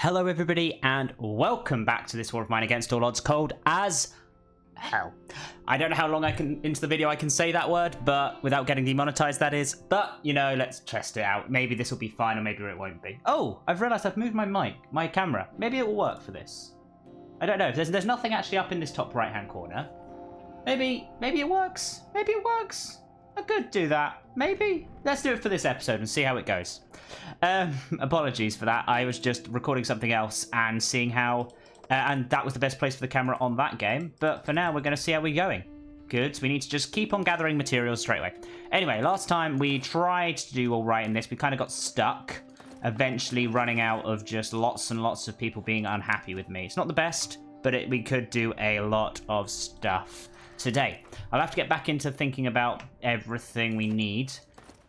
Hello everybody and welcome back to this war of mine against all odds, cold as hell. I don't know how long into the video I can say that word, but without getting demonetized, that is. But, you know, let's test it out. Maybe this will be fine or maybe it won't be. Oh, I've realized I've moved my camera. Maybe it will work for this. I don't know. There's nothing actually up in this top right hand corner. Maybe it works. Maybe it works. I could do that. Maybe. Let's do it for this episode and see how it goes. Apologies for that. I was just recording something else and seeing how... and that was the best place for the camera on that game. But for now, we're going to see how we're going. Good. So we need to just keep on gathering materials straight away. Anyway, last time we tried to do all right in this. We kind of got stuck. Eventually running out of just lots and lots of people being unhappy with me. It's not the best, but we could do a lot of stuff today. I'll have to get back into thinking about everything we need.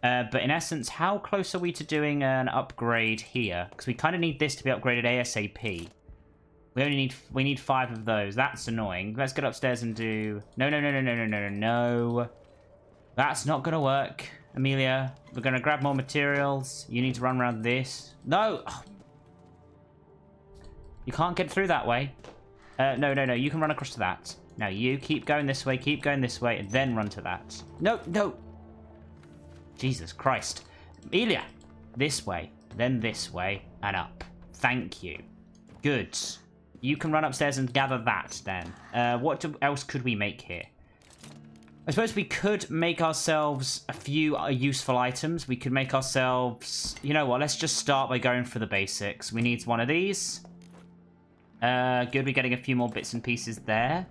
But in essence, how close are we to doing an upgrade here? Because we kind of need this to be upgraded ASAP. We need 5 of those. That's annoying. Let's get upstairs and do... No. That's not going to work. Amelia, we're going to grab more materials. You need to run around this. No! Oh. You can't get through that way. No. You can run across to that. Now you keep going this way, and then run to that. No! Jesus Christ. Amelia! This way, then this way, and up. Thank you. Good. You can run upstairs and gather that, then. What else could we make here? I suppose we could make ourselves a few useful items. We could make ourselves... You know what, let's just start by going for the basics. We need one of these. Good, we're getting a few more bits and pieces there.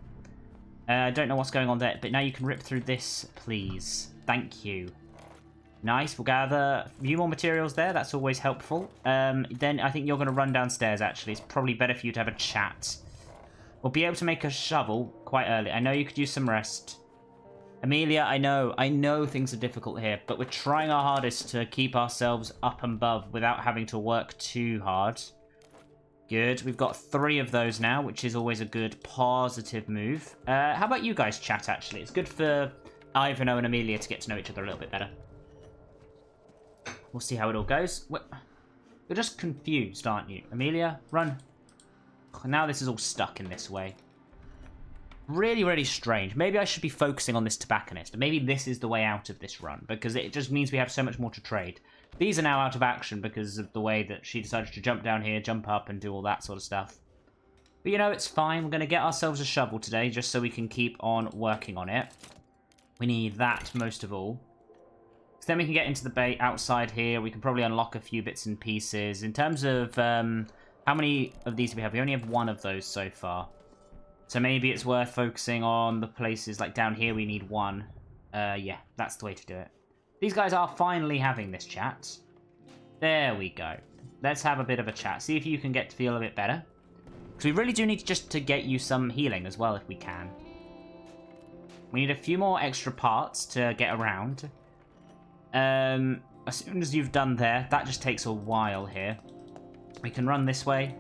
I don't know what's going on there, but now you can rip through this, please. Thank you. Nice, we'll gather a few more materials there. That's always helpful. Then I think you're going to run downstairs, actually. It's probably better for you to have a chat. We'll be able to make a shovel quite early. I know you could use some rest. Amelia, I know things are difficult here, but we're trying our hardest to keep ourselves up and above without having to work too hard. Good. We've got 3 of those now, which is always a good positive move. How about you guys chat, actually? It's good for Ivano and Amelia to get to know each other a little bit better. We'll see how it all goes. You're just confused, aren't you? Amelia, run. Now this is all stuck in this way. Really, really strange. Maybe I should be focusing on this tobacconist. Maybe this is the way out of this run, because it just means we have so much more to trade. These are now out of action because of the way that she decided to jump down here, jump up, and do all that sort of stuff. But, you know, it's fine. We're going to get ourselves a shovel today, just so we can keep on working on it. We need that most of all. So then we can get into the bay outside here. We can probably unlock a few bits and pieces. In terms of how many of these do we have? We only have 1 of those so far. So maybe it's worth focusing on the places like down here. We need 1. Yeah, that's the way to do it. These guys are finally having this chat. There we go. Let's have a bit of a chat. See if you can get to feel a bit better. Because we really do need just to get you some healing as well if we can. We need a few more extra parts to get around. As soon as you've done there, that just takes a while here. We can run this way.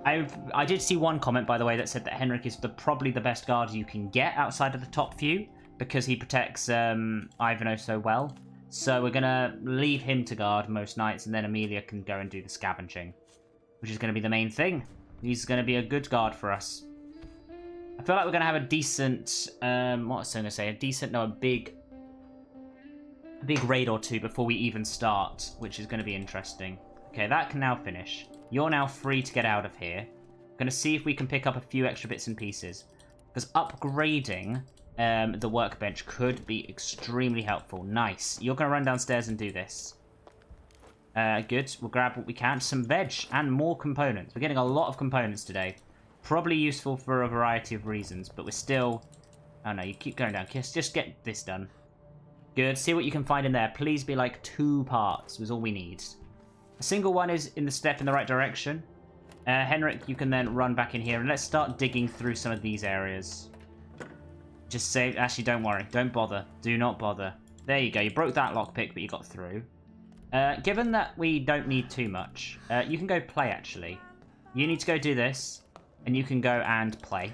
I did see one comment, by the way, that said that Henrik is probably the best guard you can get outside of the top few, because he protects Ivano so well. So we're going to leave him to guard most nights, and then Amelia can go and do the scavenging, which is going to be the main thing. He's going to be a good guard for us. I feel like we're going to have a decent, what was I going to say? A big raid or 2 before we even start, which is going to be interesting. Okay, that can now finish. You're now free to get out of here. I'm going to see if we can pick up a few extra bits and pieces. Because upgrading the workbench could be extremely helpful. Nice. You're going to run downstairs and do this. Good. We'll grab what we can. Some veg and more components. We're getting a lot of components today. Probably useful for a variety of reasons, but we're still... Oh no, you keep going down. Just get this done. Good. See what you can find in there. Please be like 2 parts was all we need. A single one is in the step in the right direction. Henrik, you can then run back in here and let's start digging through some of these areas. Just say, actually, don't worry. Don't bother. Do not bother. There you go. You broke that lockpick, but you got through. Given that we don't need too much, you can go play, actually. You need to go do this, and you can go and play.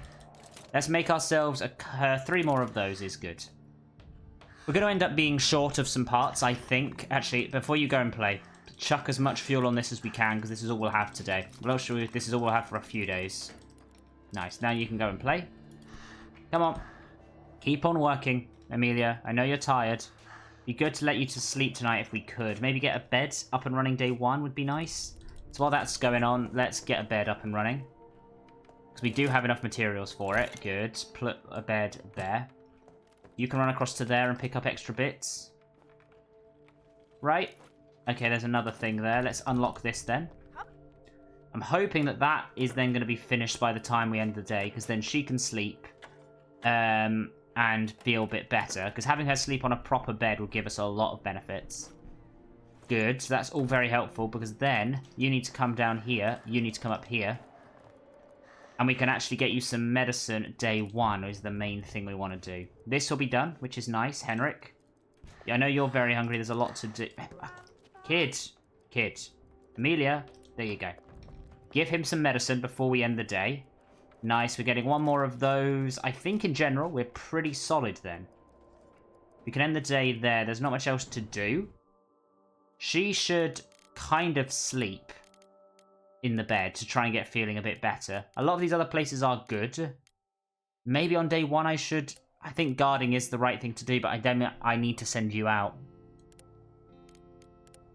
Let's make ourselves 3 more of those is good. We're going to end up being short of some parts, I think. Actually, before you go and play, chuck as much fuel on this as we can, because this is all we'll have today. Well, this is all we'll have for a few days. Nice. Now you can go and play. Come on. Keep on working, Amelia. I know you're tired. Be good to let you to sleep tonight if we could. Maybe get a bed up and running day 1 would be nice. So while that's going on, let's get a bed up and running. Because we do have enough materials for it. Good. Put a bed there. You can run across to there and pick up extra bits. Right. Okay, there's another thing there. Let's unlock this then. I'm hoping that that is then going to be finished by the time we end the day, because then she can sleep and feel a bit better. Because having her sleep on a proper bed will give us a lot of benefits. Good, so that's all very helpful, because then you need to come down here, you need to come up here. And we can actually get you some medicine day 1 is the main thing we want to do. This will be done, which is nice, Henrik. Yeah, I know you're very hungry, there's a lot to do. Kid. Amelia, there you go. Give him some medicine before we end the day. Nice, we're getting 1 more of those. I think in general, we're pretty solid then. We can end the day there. There's not much else to do. She should kind of sleep in the bed to try and get feeling a bit better. A lot of these other places are good. Maybe on day 1 I should... I think guarding is the right thing to do, but I need to send you out.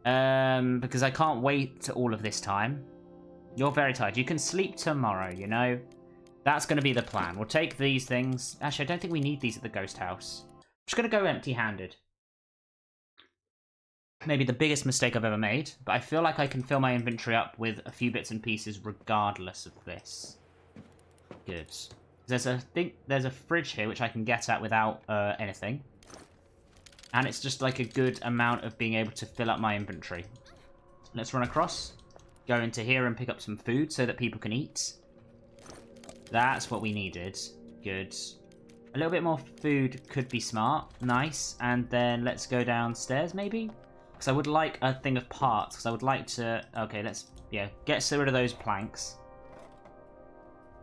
Because I can't wait all of this time. You're very tired. You can sleep tomorrow, you know? That's going to be the plan. We'll take these things. Actually, I don't think we need these at the ghost house. I'm just going to go empty-handed. Maybe the biggest mistake I've ever made, but I feel like I can fill my inventory up with a few bits and pieces regardless of this. Good. There's a fridge here which I can get at without anything. And it's just like a good amount of being able to fill up my inventory. Let's run across. Go into here and pick up some food so that people can eat. That's what we needed. Good. A little bit more food could be smart. Nice. And then let's go downstairs maybe? Because I would like a thing of parts. Because I would like to... Okay, let's... Yeah, get rid of those planks.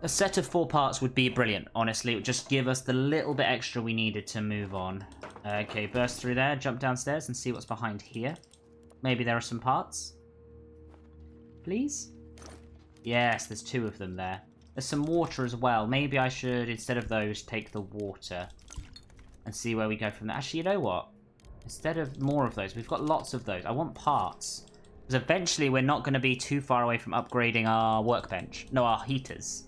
A set of 4 parts would be brilliant, honestly. It would just give us the little bit extra we needed to move on. Okay, burst through there, jump downstairs and see what's behind here. Maybe there are some parts. Please? Yes, there's 2 of them there. There's some water as well. Maybe I should, instead of those, take the water. And see where we go from there. Actually, you know what? Instead of more of those, we've got lots of those. I want parts. Because eventually we're not going to be too far away from upgrading our workbench. No, our heaters.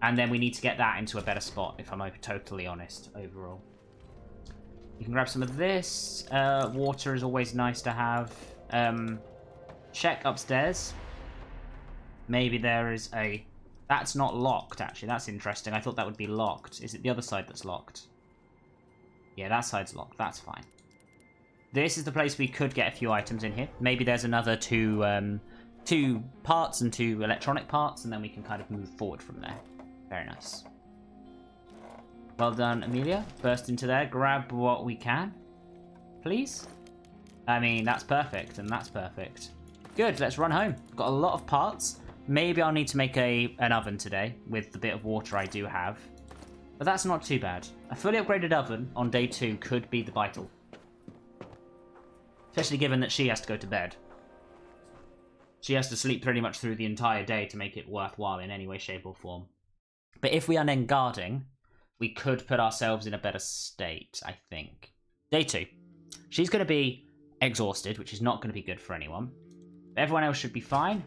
And then we need to get that into a better spot, if I'm totally honest, overall. You can grab some of this. Water is always nice to have. Check upstairs. Maybe there is a... That's not locked, actually. That's interesting. I thought that would be locked. Is it the other side that's locked? Yeah, that side's locked. That's fine. This is the place we could get a few items in here. Maybe there's another 2 parts and 2 electronic parts, and then we can kind of move forward from there. Very nice. Well done, Amelia. Burst into there. Grab what we can. Please. I mean, that's perfect, and that's perfect. Good, let's run home. Got a lot of parts. Maybe I'll need to make an oven today with the bit of water I do have. But that's not too bad. A fully upgraded oven on day 2 could be the vital. Especially given that she has to go to bed. She has to sleep pretty much through the entire day to make it worthwhile in any way, shape, or form. But if we are then guarding, we could put ourselves in a better state, I think. Day 2. She's going to be exhausted, which is not going to be good for anyone. But everyone else should be fine.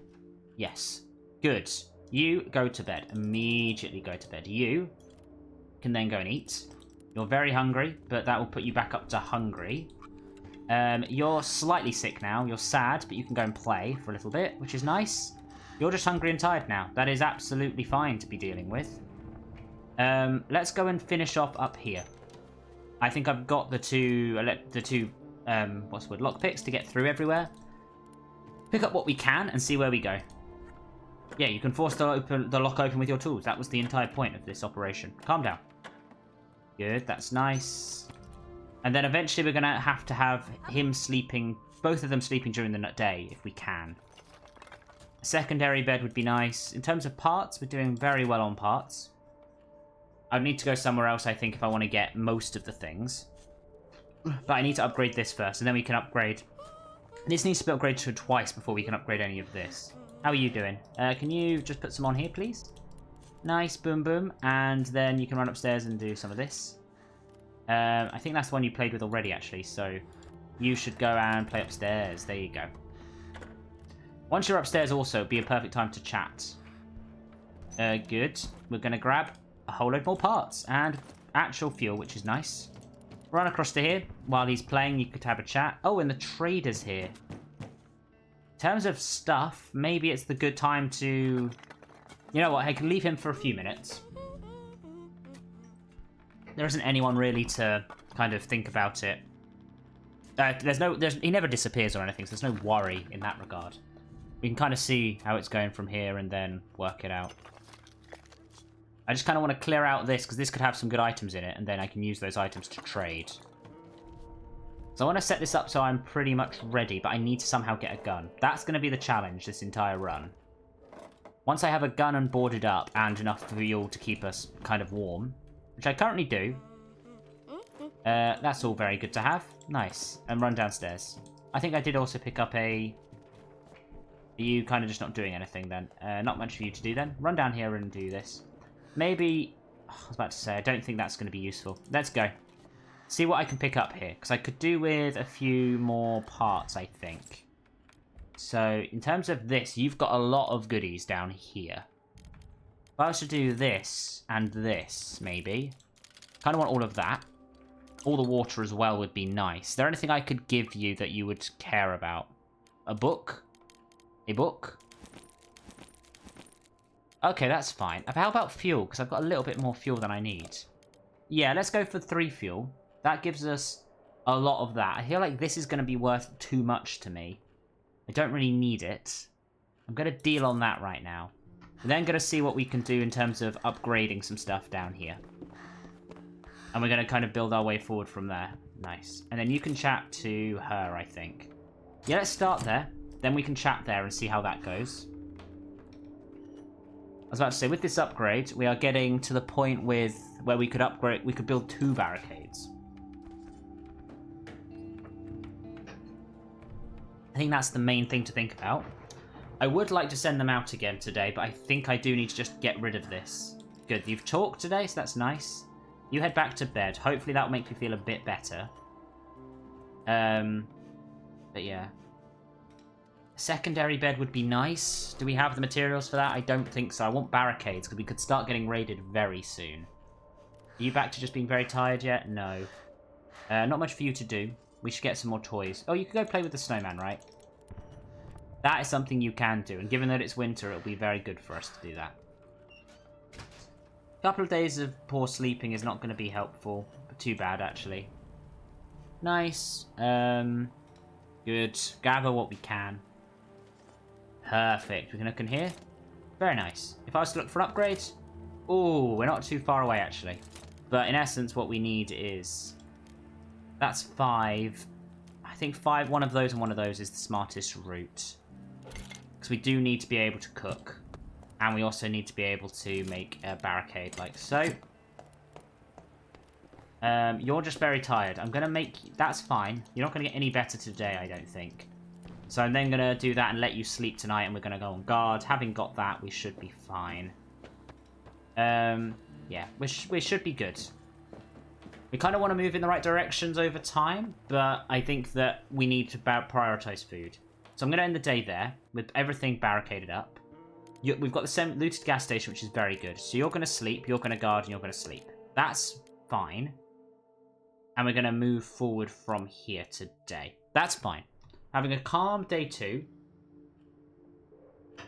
Yes. Good. You go to bed. Immediately go to bed. You can then go and eat. You're very hungry, but that will put you back up to hungry. You're slightly sick now. You're sad, but you can go and play for a little bit, which is nice. You're just hungry and tired now. That is absolutely fine to be dealing with. Let's go and finish off up here. I think I've got the two what's the word, lockpicks to get through everywhere. Pick up what we can and see where we go. Yeah, you can force the lock open with your tools. That was the entire point of this operation. Calm down. Good, that's nice. And then eventually we're going to have him sleeping, both of them sleeping during the day, if we can. A secondary bed would be nice. In terms of parts, we're doing very well on parts. I'd need to go somewhere else, I think, if I want to get most of the things. But I need to upgrade this first, and then we can upgrade This needs to be upgraded to twice before we can upgrade any of this. How are you doing? Can you just put some on here, please? Nice, boom, boom. And then you can run upstairs and do some of this. I think that's the one you played with already, actually. So you should go and play upstairs. There you go. Once you're upstairs also, it'd be a perfect time to chat. Good. We're going to grab a whole load more parts and actual fuel, which is nice. Run across to here. While he's playing, you could have a chat. Oh, and the trader's here. In terms of stuff, maybe it's the good time to... You know what? I can leave him for a few minutes. There isn't anyone really to kind of think about it. He never disappears or anything, so there's no worry in that regard. We can kind of see how it's going from here and then work it out. I just kind of want to clear out this, because this could have some good items in it, and then I can use those items to trade. So I want to set this up so I'm pretty much ready, but I need to somehow get a gun. That's going to be the challenge this entire run. Once I have a gun and boarded up, and enough fuel to keep us kind of warm, which I currently do, that's all very good to have. Nice. And run downstairs. I think I did also pick up a... Are you kind of just not doing anything then? Not much for you to do then. Run down here and do this. Maybe... I was about to say, I don't think that's going to be useful. Let's go. See what I can pick up here. Because I could do with a few more parts, I think. So, in terms of this, you've got a lot of goodies down here. If I was to do this and this, maybe. Kind of want all of that. All the water as well would be nice. Is there anything I could give you that you would care about? A book? A book? Okay, that's fine. How about fuel? Because I've got a little bit more fuel than I need. Yeah, let's go for 3 fuel. That gives us a lot of that. I feel like this is going to be worth too much to me. I don't really need it. I'm going to deal on that right now. We're then going to see what we can do in terms of upgrading some stuff down here. And we're going to kind of build our way forward from there. Nice. And then you can chat to her, I think. Yeah, let's start there. Then we can chat there and see how that goes. I was about to say, with this upgrade, we are getting to the point where we could upgrade, we could build 2 barricades. I think that's the main thing to think about. I would like to send them out again today, but I think I do need to just get rid of this. Good, you've talked today, so that's nice. You head back to bed. Hopefully that will make you feel a bit better. But yeah. A secondary bed would be nice. Do we have the materials for that? I don't think so. I want barricades, because we could start getting raided very soon. Are you back to just being very tired yet? No. Not much for you to do. We should get some more toys. Oh, you could go play with the snowman, right? That is something you can do, and given that it's winter, it'll be very good for us to do that. A couple of days of poor sleeping is not going to be helpful. But too bad, actually. Nice. Good. Gather what we can. Perfect. We can look in here. Very nice. If I was to look for an upgrade... Oh, we're not too far away, actually. But in essence, what we need is... That's 5. I think 5, one of those and one of those is the smartest route. Because we do need to be able to cook. And we also need to be able to make a barricade like so. You're just very tired. I'm going to make... That's fine. You're not going to get any better today, I don't think. So I'm then going to do that and let you sleep tonight, and we're going to go on guard. Having got that, we should be fine. Yeah, we should be good. We kind of want to move in the right directions over time, but I think that we need to prioritize food. So I'm going to end the day there, with everything barricaded up. We've got the looted gas station, which is very good. So you're going to sleep, you're going to guard, and you're going to sleep. That's fine. And we're going to move forward from here today. That's fine. Having a calm day 2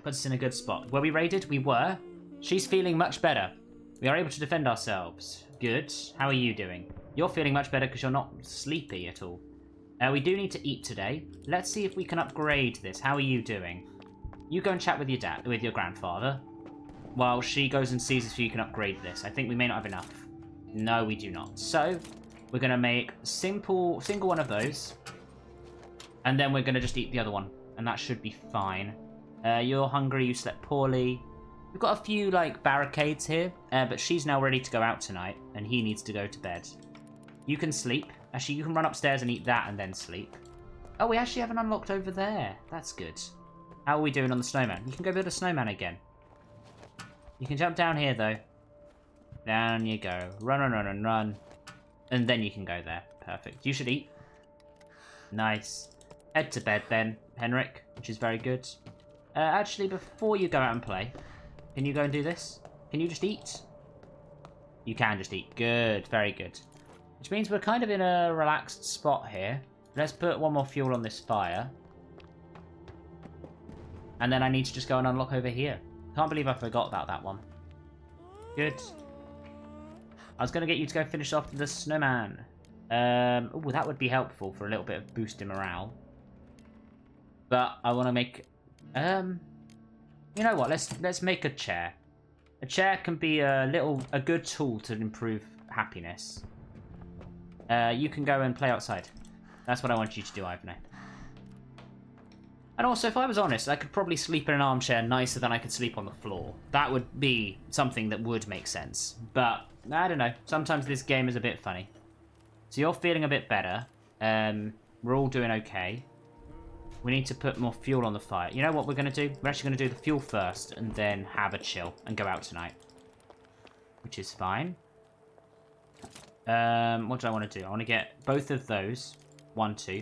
puts us in a good spot. Were we raided? We were. She's feeling much better. We are able to defend ourselves. Good. How are you doing? You're feeling much better because you're not sleepy at all. We do need to eat today. Let's see if we can upgrade this. How are you doing? You go and chat with your dad, with your grandfather, while she goes and sees if you can upgrade this. I think we may not have enough. No, we do not. So, we're going to make a single one of those. And then we're going to just eat the other one. And that should be fine. You're hungry, you slept poorly. We've got a few, like, barricades here. But she's now ready to go out tonight. And he needs to go to bed. You can sleep. Actually, you can run upstairs and eat that and then sleep. Oh, we actually haven't unlocked over there. That's good. How are we doing on the snowman? You can go build a snowman again. You can jump down here, though. Down you go. Run, run, run, run, run. And then you can go there. Perfect. You should eat. Nice. Head to bed, then, Henrik, which is very good. Actually, before you go out and play, can you go and do this? Can you just eat? You can just eat. Good. Very good. Which means we're kind of in a relaxed spot here. Let's put one more fuel on this fire. And then I need to just go and unlock over here. Can't believe I forgot about that one. Good. I was going to get you to go finish off the snowman. Oh, that would be helpful for a little bit of boost in morale. But I want to make... you know what? Let's make a chair. A chair can be a good tool to improve happiness. You can go and play outside. That's what I want you to do, Ivanhoe. And also, if I was honest, I could probably sleep in an armchair nicer than I could sleep on the floor. That would be something that would make sense. But, I don't know. Sometimes this game is a bit funny. So you're feeling a bit better. We're all doing okay. We need to put more fuel on the fire. You know what we're going to do? We're actually going to do the fuel first and then have a chill and go out tonight. Which is fine. What do I want to do? I want to get both of those. 1, 2.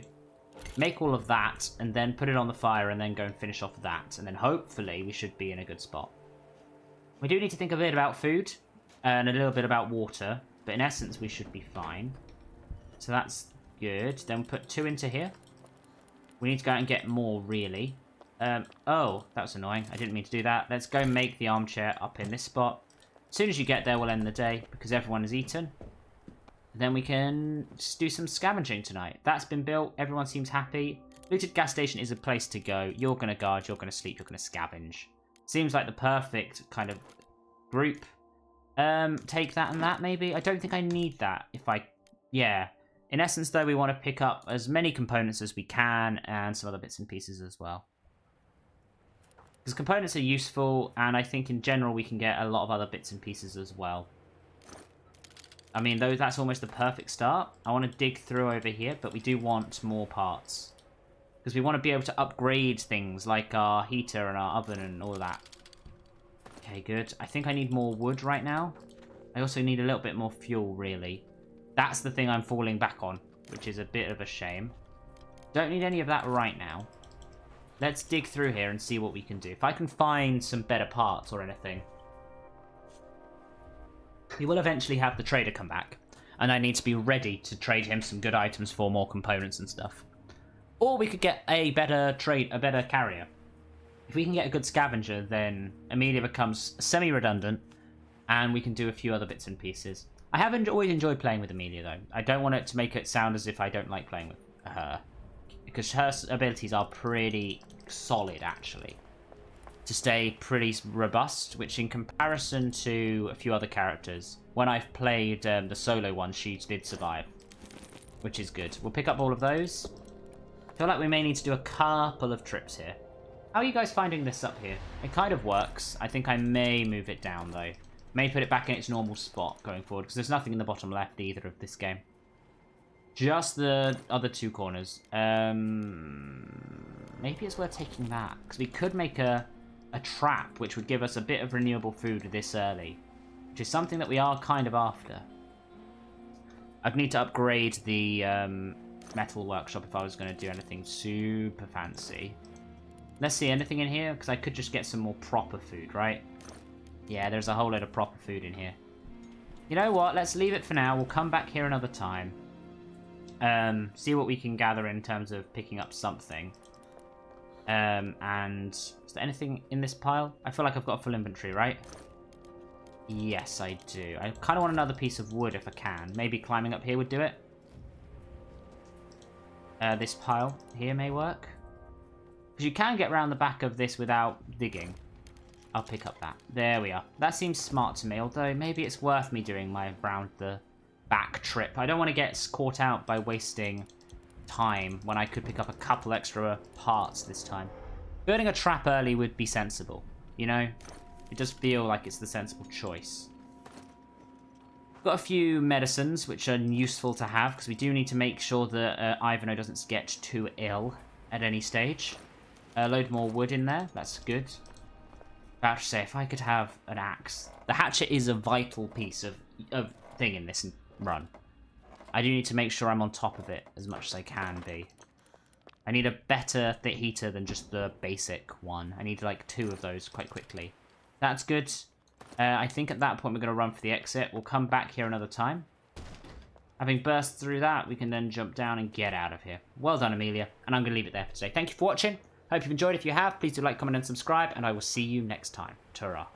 Make all of that and then put it on the fire and then go and finish off that. And then hopefully we should be in a good spot. We do need to think a bit about food and a little bit about water. But in essence, we should be fine. So that's good. Then put 2 into here. We need to go out and get more, really. Oh, that was annoying. I didn't mean to do that. Let's go make the armchair up in this spot. As soon as you get there, we'll end the day because everyone has eaten. Then we can just do some scavenging tonight. That's been built. Everyone seems happy. Looted gas station is a place to go. You're going to guard. You're going to sleep. You're going to scavenge. Seems like the perfect kind of group. Take that and that, maybe. I don't think I need that. Yeah. In essence, though, we want to pick up as many components as we can and some other bits and pieces as well. Because components are useful, and I think in general we can get a lot of other bits and pieces as well. I mean, though, that's almost the perfect start. I want to dig through over here, but we do want more parts. Because we want to be able to upgrade things like our heater and our oven and all that. Okay, good. I think I need more wood right now. I also need a little bit more fuel, really. That's the thing I'm falling back on, which is a bit of a shame. Don't need any of that right now. Let's dig through here and see what we can do. If I can find some better parts or anything. We will eventually have the trader come back, and I need to be ready to trade him some good items for more components and stuff. Or we could get a better carrier. If we can get a good scavenger, then Amelia becomes semi-redundant, and we can do a few other bits and pieces. I have always enjoyed playing with Amelia, though. I don't want it to make it sound as if I don't like playing with her, because her abilities are pretty solid, actually. To stay pretty robust, which in comparison to a few other characters, when I've played the solo one, she did survive, which is good. We'll pick up all of those. I feel like we may need to do a couple of trips here. How are you guys finding this up here? It kind of works. I think I may move it down, though. May put it back in its normal spot going forward, because there's nothing in the bottom left either of this game. Just the other 2 corners. Maybe it's worth taking that, because we could make a trap, which would give us a bit of renewable food this early, which is something that we are kind of after. I'd need to upgrade the metal workshop if I was going to do anything super fancy. Let's see, anything in here? Because I could just get some more proper food, right? Yeah, there's a whole load of proper food in here. You know what? Let's leave it for now. We'll come back here another time. See what we can gather in terms of picking up something. And is there anything in this pile? I feel like I've got a full inventory, right? Yes, I do. I kind of want another piece of wood if I can. Maybe climbing up here would do it. This pile here may work. Because you can get around the back of this without digging. I'll pick up that. There we are. That seems smart to me, although maybe it's worth me doing my round the back trip. I don't want to get caught out by wasting time when I could pick up a couple extra parts this time. Building a trap early would be sensible, you know? It does feel like it's the sensible choice. Got a few medicines, which are useful to have, because we do need to make sure that Ivanhoe doesn't get too ill at any stage. A load more wood in there. That's good. About to say, if I could have an axe. The hatchet is a vital piece of thing in this run. I do need to make sure I'm on top of it as much as I can be. I need a better heater than just the basic one. I need like 2 of those quite quickly. That's good. I think at that point we're going to run for the exit. We'll come back here another time. Having burst through that, we can then jump down and get out of here. Well done, Amelia. And I'm going to leave it there for today. Thank you for watching. Hope you've enjoyed. If you have, please do like, comment, and subscribe. And I will see you next time. Ta-ra.